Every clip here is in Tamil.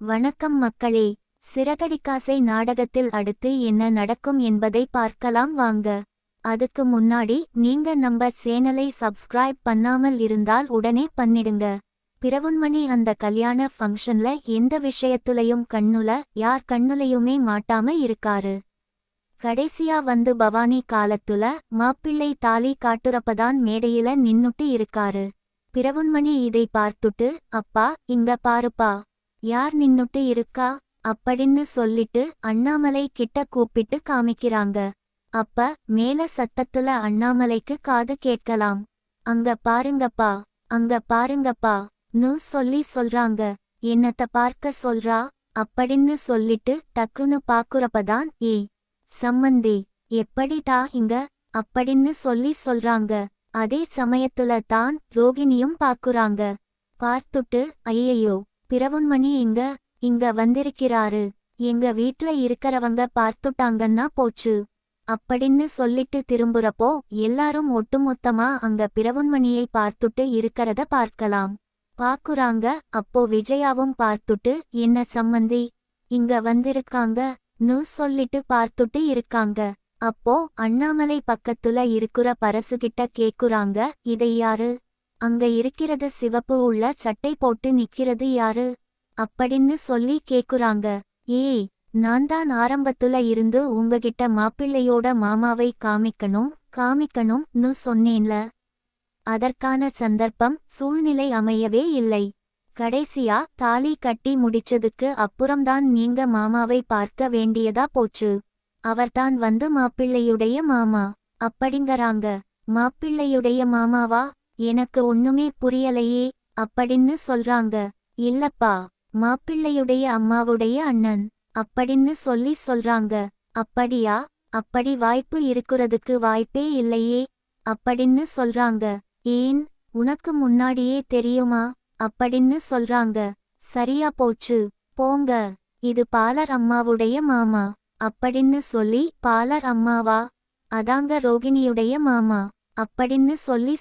வணக்கம் மக்களே. சிறகடிக்காசை நாடகத்தில் அடுத்து என்ன நடக்கும் என்பதை பார்க்கலாம் வாங்க. அதுக்கு முன்னாடி நீங்க நம்ம சேனலை சப்ஸ்கிரைப் பண்ணாமல் இருந்தால் உடனே பண்ணிடுங்க. பிரவுன்மணி அந்த கல்யாண ஃபங்க்ஷன்ல எந்த விஷயத்துலயும் யார் கண்ணுலையுமே மாட்டாம இருக்காரு. கடைசியா வந்து பவானி காலத்துல மாப்பிள்ளை தாலி காட்டுறப்பதான் மேடையில நின்னுட்டு இருக்காரு. பிரவுன்மணி இதை பார்த்துட்டு, அப்பா இங்க பாருப்பா, யார் நின்னுட்டு இருக்கா அப்படின்னு சொல்லிட்டு அண்ணாமலை கிட்ட கூப்பிட்டு காமிக்கிறாங்க. அப்ப மேல சத்தத்துல அண்ணாமலைக்கு காது கேட்கலாம். அங்க பாருங்கப்பா, அங்க பாருங்கப்பா ன்னு சொல்றாங்க. என்னத்த பார்க்க சொல்றா அப்படின்னு சொல்லிட்டு டக்குன்னு பாக்குறப்பதான், ஏய் சம்மந்தி எப்படிடா இங்க அப்படின்னு சொல்றாங்க. அதே சமயத்துல தான் ரோகிணியும் பாக்குறாங்க. பார்த்துட்டு, ஐயையோ பிரவுன்மணி இங்க வந்திருக்கிறாரு, எங்க வீட்ல இருக்கறவங்க பார்த்துட்டாங்கன்னா போச்சு அப்படின்னு சொல்லிட்டு திரும்புறப்போ எல்லாரும் ஒட்டுமொத்தமா அங்க பிரவுன்மணியை பார்த்துட்டு இருக்கறத பார்க்கலாம். பாக்குறாங்க. அப்போ விஜயாவும் பார்த்துட்டு, என்ன சம்மந்தி இங்க வந்திருக்காங்க ன்னு சொல்லிட்டு பார்த்துட்டு இருக்காங்க. அப்போ அண்ணாமலை பக்கத்துல இருக்குற பரசுகிட்ட கேக்குறாங்க, இதை யாரு? அங்க இருக்கிறது சிவப்பு உள்ள சட்டை போட்டு நிக்கிறது யாரு அப்படின்னு கேக்குறாங்க. ஏய், நான் தான் ஆரம்பத்துல இருந்து உங்ககிட்ட மாப்பிள்ளையோட மாமாவை காமிக்கணும்னு சொன்னேன்ல. அதற்கான சந்தர்ப்பம் சூழ்நிலை அமையவே இல்லை. கடைசியா தாலி கட்டி முடிச்சதுக்கு அப்புறம்தான் நீங்க மாமாவை பார்க்க வேண்டியதா போச்சு. அவர்தான் வந்து மாப்பிள்ளையுடைய மாமா அப்படிங்கறாங்க. மாப்பிள்ளையுடைய மாமாவா? எனக்கு ஒண்ணுமே புரியலையே அப்படின்னு சொல்றாங்க. இல்லப்பா, மாப்பிள்ளையுடைய அம்மாவுடைய அண்ணன் அப்படின்னு சொல்றாங்க. அப்படியா? அப்படி வாய்ப்பு இருக்குறதுக்கு வாய்ப்பே இல்லையே அப்படின்னு சொல்றாங்க. ஏன், உனக்கு முன்னாடியே தெரியுமா அப்படின்னு சொல்றாங்க. சரியா போச்சு, போங்க, இது பாலர் அம்மாவுடைய மாமா அப்படின்னு பாலர் அம்மாவா? அதாங்க ரோகிணியுடைய மாமா அப்படின்னு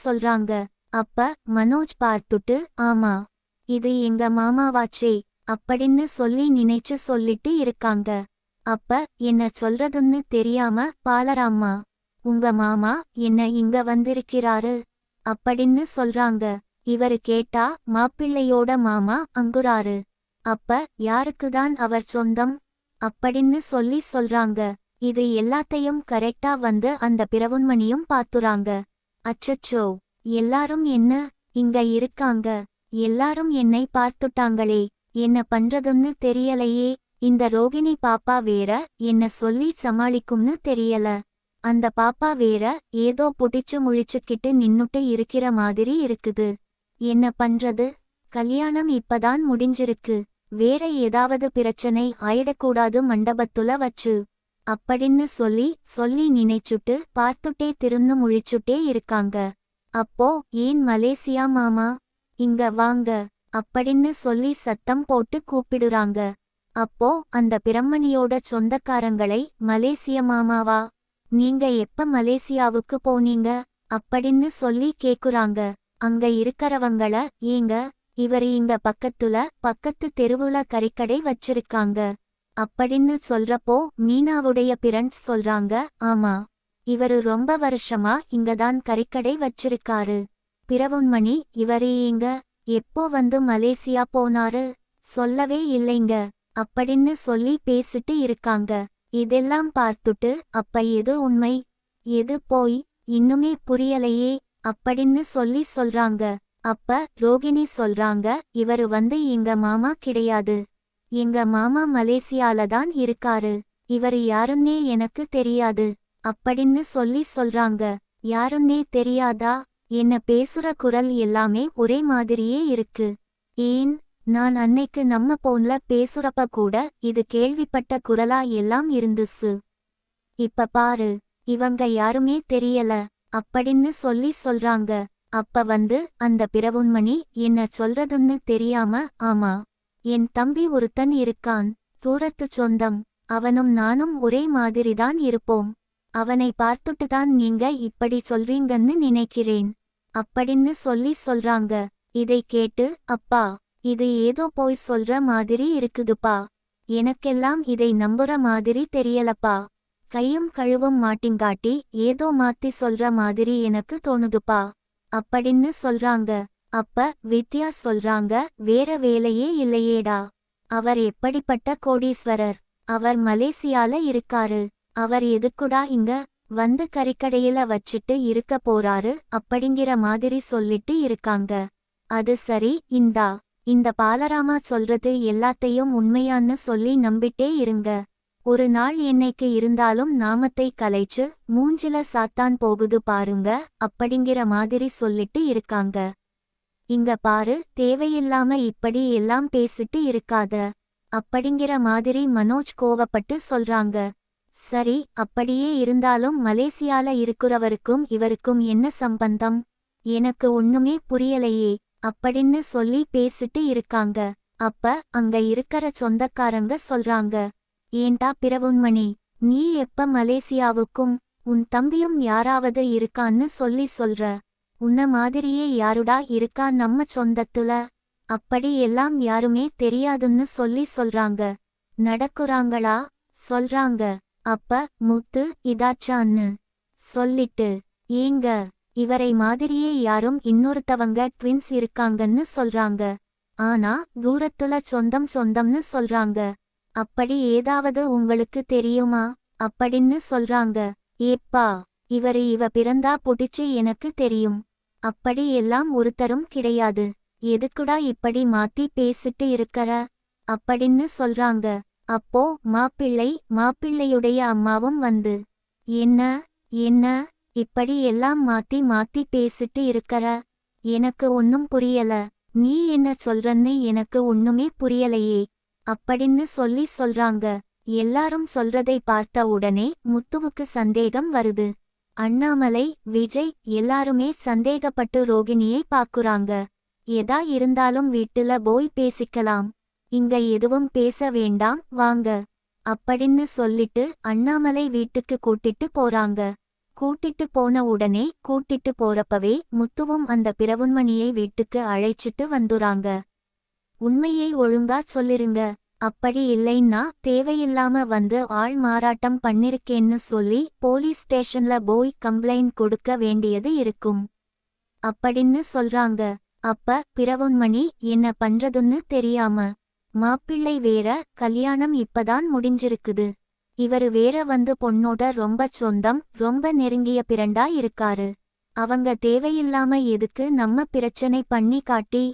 சொல்றாங்க. அப்ப மனோஜ் பார்த்துட்டு, ஆமா, இது எங்க மாமாவாச்சே அப்படின்னு நினைச்சு சொல்லிட்டு இருக்காங்க. அப்ப என்ன சொல்றதுன்னு தெரியாம, பாலராம்மா உங்க மாமா என்ன இங்க வந்திருக்கிறாரு அப்படின்னு சொல்றாங்க. இவரு கேட்டா மாப்பிள்ளையோட மாமா அங்குறாரு. அப்ப யாருக்குதான் அவர் சொந்தம் அப்படின்னு சொல்றாங்க. இது எல்லாத்தையும் கரெக்டா வந்து அந்த பிரவுன்மணியும் பாத்துறாங்க. அச்சச்சோ, எல்லாரும் என்ன இங்க இருக்காங்க, எல்லாரும் என்னை பார்த்துட்டாங்களே, என்ன பண்றதுன்னு தெரியலையே. இந்த ரோகிணி பாப்பா வேற என்ன சமாளிக்கும்னு தெரியல. அந்த பாப்பா வேற ஏதோ புடிச்சு முழிச்சுக்கிட்டு நின்னுட்டு இருக்கிற மாதிரி இருக்குது. என்ன பண்றது? கல்யாணம் இப்பதான் முடிஞ்சிருக்கு, வேற ஏதாவது பிரச்சனை ஆயிடக்கூடாது மண்டபத்துல வச்சு அப்படின்னு நினைச்சுட்டு பார்த்துட்டே திருந்து முழிச்சுட்டே இருக்காங்க. அப்போ, ஏன் மலேசியா மாமா இங்க வாங்க அப்படின்னு சத்தம் போட்டு கூப்பிடுறாங்க. அப்போ அந்த பிரம்மணியோட சொந்தக்காரங்களை, மலேசிய மாமாவா, நீங்க எப்ப மலேசியாவுக்கு போனீங்க அப்படின்னு கேக்குறாங்க. அங்க இருக்கறவங்கள, ஏங்க இவரு இங்க பக்கத்து தெருவுல கறிக்கடை வச்சிருக்காங்க அப்படின்னு சொல்றப்போ மீனாவுடைய பிரண்ட்ஸ் சொல்றாங்க, ஆமா, இவரு ரொம்ப வருஷமா இங்கதான் கறிக்கடை வச்சிருக்காரு. பிரவுன்மணி இவரே எப்போ வந்து மலேசியா போனாரு? சொல்லவே இல்லைங்க அப்படின்னு பேசிட்டு இருக்காங்க. இதெல்லாம் பார்த்துட்டு, அப்ப எது உண்மை எது போய் இன்னுமே புரியலையே அப்படின்னு சொல்றாங்க. அப்ப ரோகிணி சொல்றாங்க, இவரு வந்து எங்க மாமா கிடையாது, எங்க மாமா மலேசியால தான் இருக்காரு, இவரு யாருன்னே எனக்கு தெரியாது அப்படின்னு சொல்றாங்க. யாருன்னே தெரியாதா? என்ன பேசுற குரல் எல்லாமே ஒரே மாதிரியே இருக்கு. ஏன், நான் அன்னைக்கு நம்ம போன்ல பேசுறப்ப கூட இது கேள்விப்பட்ட குரலா எல்லாம் இருந்துச்சு. இப்ப பாரு, இவங்க யாருமே தெரியல அப்படின்னு சொல்றாங்க. அப்ப வந்து அந்த பிரவுன்மணி என்ன சொல்றதுன்னு தெரியாம, ஆமா, என் தம்பி ஒருத்தன் இருக்கான், தூரத்து சொந்தம், அவனும் நானும் ஒரே மாதிரிதான் இருப்போம், அவனை பார்த்துட்டுதான் நீங்க இப்படி சொல்றீங்கன்னு நினைக்கிறேன் அப்படின்னு சொல்றாங்க. இதை கேட்டு, அப்பா இது ஏதோ போய் சொல்ற மாதிரி இருக்குதுப்பா. எனக்கெல்லாம் இதை நம்புற மாதிரி தெரியலப்பா. கையும் கழுவும் மாட்டிங்காட்டி ஏதோ மாத்தி சொல்ற மாதிரி எனக்கு தோணுதுப்பா அப்படின்னு சொல்றாங்க. அப்ப வித்யா சொல்றாங்க, வேற வேலையே இல்லையேடா. அவர் எப்படிப்பட்ட கோடீஸ்வரர். அவர் மலேசியால இருக்காரு. அவர் எதுக்குடா இங்க வந்து கறிக்கடையில வச்சிட்டு இருக்க போறாரு அப்படிங்கிற மாதிரி சொல்லிட்டு இருக்காங்க. அது சரி, இந்த பாலராமா சொல்றது எல்லாத்தையும் உண்மையான்னு சொல்லி நம்பிட்டே இருங்க. ஒரு நாள் என்னைக்கு இருந்தாலும் நாமத்தை கலைச்சு மூஞ்சில சாத்தான் போகுது பாருங்க அப்படிங்கிற மாதிரி சொல்லிட்டு இருக்காங்க. இங்க பாரு, தேவையில்லாம இப்படி எல்லாம் பேசிட்டு இருக்காத அப்படிங்கிற மாதிரி மனோஜ் கோவப்பட்டு சொல்றாங்க. சரி, அப்படியே இருந்தாலும் மலேசியால இருக்கிறவருக்கும் இவருக்கும் என்ன சம்பந்தம்? எனக்கு ஒண்ணுமே புரியலையே அப்படின்னு சொல்லி பேசிட்டு இருக்காங்க. அப்ப அங்க இருக்கிற சொந்தக்காரங்க சொல்றாங்க, ஏண்டா பிரவுன்மணி, நீ எப்ப மலேசியாவுக்கும் உன் தம்பியும் யாராவது இருக்கான்னு சொல்லி சொல்ற? உன்ன மாதிரியே யாருடா இருக்கா நம்ம சொந்தத்துல? அப்படி எல்லாம் யாருமே தெரியாதுன்னு சொல்லி சொல்றாங்க. நடக்குறாங்களா? சொல்றாங்க. அப்ப முத்து இதாச்சான்னு சொல்லிட்டு, ஏங்க, இவரை மாதிரியே யாரும் இன்னொருத்தவங்க ட்வின்ஸ் இருக்காங்கன்னு சொல்றாங்க. ஆனா தூரத்துல சொந்தம்னு சொல்றாங்க. அப்படி ஏதாவது உங்களுக்கு தெரியுமா அப்படின்னு சொல்றாங்க. ஏப்பா, இவ பிறந்தா புடிச்சு எனக்கு தெரியும். அப்படி எல்லாம் ஒருத்தரும் கிடையாது. எதுக்குடா இப்படி மாத்தி பேசிட்டு இருக்கற அப்படின்னு சொல்றாங்க. அப்போ மாப்பிள்ளையுடைய அம்மாவும் வந்து, என்ன இப்படி எல்லாம் மாத்தி பேசிட்டு இருக்கற? எனக்கு ஒன்னும் புரியல. நீ என்ன சொல்றன்னு எனக்கு ஒண்ணுமே புரியலையே அப்படின்னு சொல்லி சொல்றாங்க. எல்லாரும் சொல்றதை பார்த்த உடனே முத்துவுக்கு சந்தேகம் வருது. அண்ணாமலை, விஜய் எல்லாருமே சந்தேகப்பட்டு ரோகிணியை பாக்குறாங்க. எதா இருந்தாலும் வீட்டுல போய் பேசிக்கலாம், இங்க எதுவும் பேச வேண்டாம் வாங்க அப்படின்னு சொல்லிட்டு அண்ணாமலை வீட்டுக்கு கூட்டிட்டு போறாங்க. கூட்டிட்டு போன உடனே கூட்டிட்டு போறப்பவே முத்துவும் அந்த பிரவுன்மணியை வீட்டுக்கு அழைச்சிட்டு வந்துறாங்க. உண்மையை ஒழுங்கா சொல்லிருங்க, அப்படி இல்லைன்னா தேவையில்லாம வந்து ஆள் மாறாட்டம் பண்ணிருக்கேன்னு சொல்லி போலீஸ் ஸ்டேஷன்ல போய் கம்ப்ளைண்ட் கொடுக்க வேண்டியது இருக்கும் அப்படின்னு சொல்றாங்க. அப்ப பிரவுன்மணி என்ன பண்றதுன்னு தெரியாம, மாப்பிள்ளை வேற, கல்யாணம் இப்பதான் முடிஞ்சிருக்குது. இவரு வேற வந்து பொண்ணோட ரொம்ப சொந்தம், ரொம்ப நெருங்கிய பிரண்டா இருக்காரு. அவங்க தேவையில்லாம எதுக்கு நம்ம பிரச்சனை பண்ணி காட்டி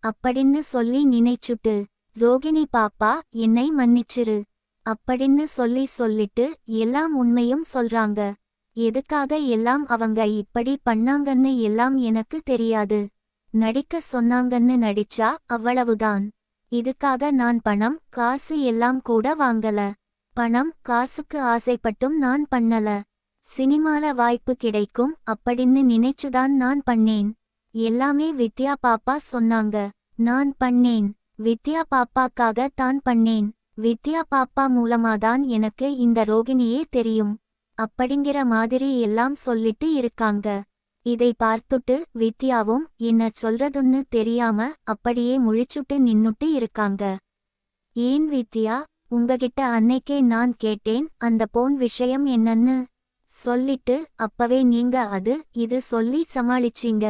அப்படின்னு சொல்லி நினைச்சுட்டு, ரோகிணி பாப்பா என்னை மன்னிச்சிரு அப்படின்னு சொல்லிட்டு எல்லாம் உண்மையும் சொல்றாங்க. எதுக்காக எல்லாம் அவங்க இப்படி பண்ணாங்கன்னு எல்லாம் எனக்கு தெரியாது. நடிக்க சொன்னாங்கன்னு நடிச்சா அவ்வளவுதான். இதுக்காக நான் பணம் காசு எல்லாம் கூட வாங்கல. பணம் காசுக்கு ஆசைப்பட்டும் நான் பண்ணல. சினிமால வாய்ப்பு கிடைக்கும் அப்படின்னு நினைச்சுதான் நான் பண்ணேன். எல்லாமே வித்யா பாப்பா சொன்னாங்க, நான் பண்ணேன். வித்யா பாப்பாக்காக தான் பண்ணேன். வித்யா பாப்பா மூலமாதான் எனக்கு இந்த ரோகிணியே தெரியும் அப்படிங்கிற மாதிரி எல்லாம் சொல்லிட்டு இருக்காங்க. இதை பார்த்துட்டு வித்யாவும் என்ன சொல்றதுன்னு தெரியாம அப்படியே முழிச்சுட்டு நின்னுட்டு இருக்காங்க. ஏன் வித்யா, உங்ககிட்ட அன்னைக்கே நான் கேட்டேன் அந்த போன் விஷயம் என்னன்னு சொல்லிட்டு, அப்பவே நீங்க அது இது சொல்லி சமாளிச்சீங்க.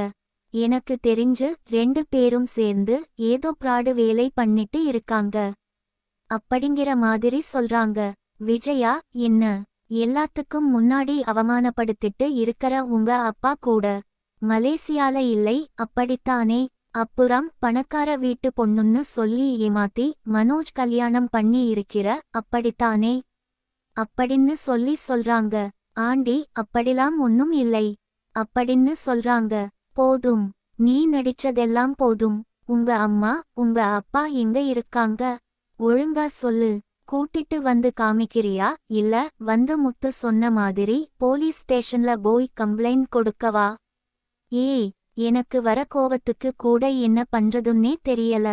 எனக்கு தெரிஞ்சு 2 பேரும் சேர்ந்து ஏதோ பிராடு வேலை பண்ணிட்டு இருக்காங்க அப்படிங்கிற மாதிரி சொல்றாங்க. விஜயா, என்ன எல்லாத்துக்கும் முன்னாடி அவமானப்படுத்திட்டு இருக்கற உங்க அப்பா கூட மலேசியால இல்லை அப்படித்தானே? அப்புறம் பணக்கார வீட்டு பொண்ணுன்னு சொல்லி ஏமாத்தி மனோஜ் கல்யாணம் பண்ணி இருக்கிற அப்படித்தானே அப்படின்னு சொல்லி சொல்றாங்க. ஆண்டி, அப்படிலாம் ஒன்னும் இல்லை அப்படின்னு சொல்றாங்க. போதும், நீ நடிச்சதெல்லாம் போதும். உங்க அம்மா உங்க அப்பா எங்க இருக்காங்க? ஒழுங்கா சொல்லு. கூட்டிட்டு வந்து காமிக்கிறியா இல்ல வந்து முத்து சொன்ன மாதிரி போலீஸ் ஸ்டேஷன்ல போய் கம்ப்ளைண்ட் கொடுக்கவா? ஏய், எனக்கு வர கோவத்துக்கு கூட என்ன பண்றதுன்னே தெரியல.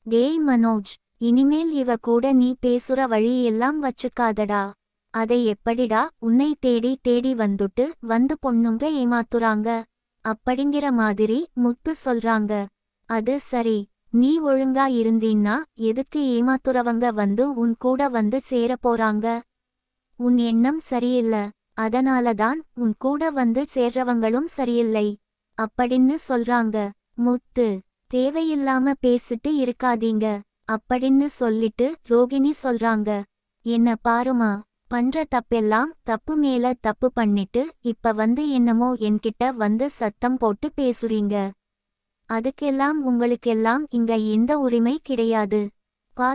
டேய் மனோஜ், இனிமேல் இவ கூட நீ பேசுற வழி எல்லாம் வச்சுக்காதடா. அதை எப்படிடா உன்னை தேடி வந்துட்டு வந்து பொண்ணுங்க ஏமாத்துறாங்க அப்படிங்கிற மாதிரி முத்து சொல்றாங்க. அது சரி, நீ ஒழுங்கா இருந்தீன்னா எதுக்கு ஏமாத்துறவங்க வந்து உன் கூட வந்து சேர போறாங்க? உன் எண்ணம் சரியில்ல. அதனாலதான் உன் கூட வந்து சேர்றவங்களும் சரியில்லை அப்படின்னு சொல்றாங்க. முத்து, தேவையில்லாம பேசிட்டு இருக்காதீங்க அப்படின்னு சொல்லிட்டு ரோகிணி சொல்றாங்க. என்ன பாருமா, பண்ற தப்பெல்லாம் தப்பு மேல தப்பு பண்ணிட்டு இப்ப வந்து என்னமோ என்கிட்ட வந்து சத்தம் போட்டு பேசுறீங்க. அதுக்கெல்லாம் உங்களுக்கெல்லாம் இங்க எந்த உரிமை கிடையாது.